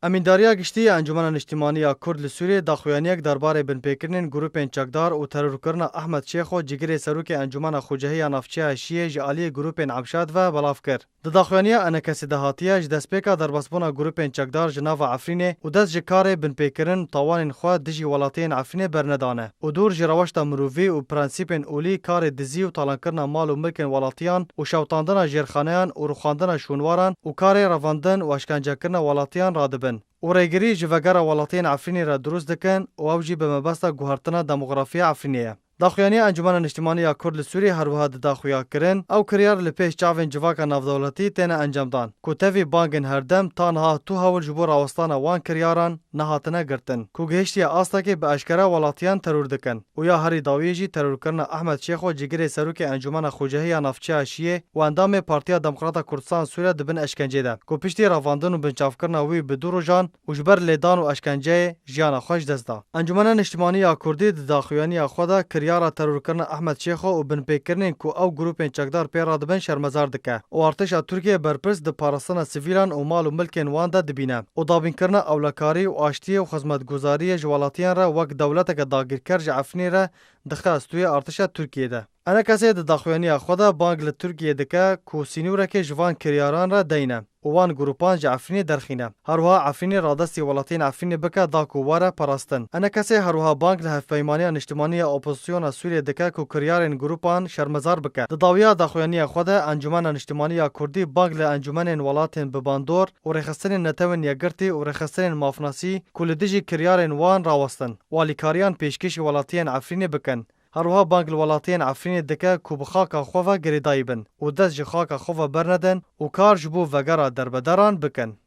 امینداریا گشتی انجمن اجتماعی کرد لسوریه داخویانیک درباره بنپیکرین گروپین چکدار و ترورکرنا احمد شیخ و جگری سروک انجمن خوجهی نافچه شیعه جالی گروپین عبشاد و بلاف کرد. داخویانیا انکسی دهاتیه جدسپیکا درباسبونا گروپین چکدار جناو عفرینه و دست جکار بنپیکرین طوان خوا دجی ولاتین عفرینه برندانه و دور جراوشتا مروفی و پرنسیپین اولی کار دزی و طالانکرنا مال و ملکن ولاتیان و شوتاندنا جرخانیان و روخاندنا شونواران و کار رواندن و اشکنجه کرنا ولاتیان رادبن. و ریگری جوگر ولاتین عفرینی را درست دکن و اوجی به مبستا گوهرتنا دموغرافی عفرینیه. داخویانی انجمن اجتماعی کرد سوری هر وها داخویا کرن او کریار لپیش چاوین جواکا نافدولتی تنه انجام دان کو تفی بانگن هردم تانها تو هول جبور اوستانا وان کریاران نهاتنه گرتن کو گهشتی آستا که به اشکرا ولاتیان ترور دکن و یا هری داویجی ترور کرنا احمد شیخ و جگری سروک انجمن خوجهی نافچه شیعه و اندام پارتیا دموکراتا کردستان سوریه دبن اشکنجه ده کو پشتی رواندن و بنچاف کرنا وی به دورو جان و جبر لیدان و اشکنجه جیانا خوش دزدا انجمن اجتماعی کردی داخویانی خدا یارا ترور کرنا احمد شیخ و بن پیکرنین کو او گروپین چکدار پیرا دبن شرمزار دکه و ارتشا ترکیه برپرس د پاراستان سیویلان و مال و ملکین واندا دبینه و دابین کرنا اولکاری و آشتی و خدمتگزاری جوالاتیان را وک دولت که داگیر کرج عفنی را دخواستوی ارتشا ترکیه ده. انا کسی د داخویانی خدا بانگ ل ترکیه دکه کو سینوره که جوان کریاران را دینه وان گروپان جعفرینی درخینه هروها عفرینی رادستی ولاتین عفرینی بکه داکو واره پراستن انا کسی هروها بانگ له پیمانی اجتماعی اپوزیسیون سوریه دکه کو کریارن گروپان شرمزار بکه د داویا داخویانی خدا انجمن اجتماعی کردی بانگ له انجمن ولاتین بباندور و رخصتن نتون یگرتی و رخصتن مافناسی کول دجی کریارن وان راوستن والیکاریان پیشکش ولاتین عفرینی بکن هروها بانگ الولاتین عفرین دکه کو بخاکا خوفا گریدای بن و دست جخاکا خوفا برندن و کار جبو وگرا دربدران بکن.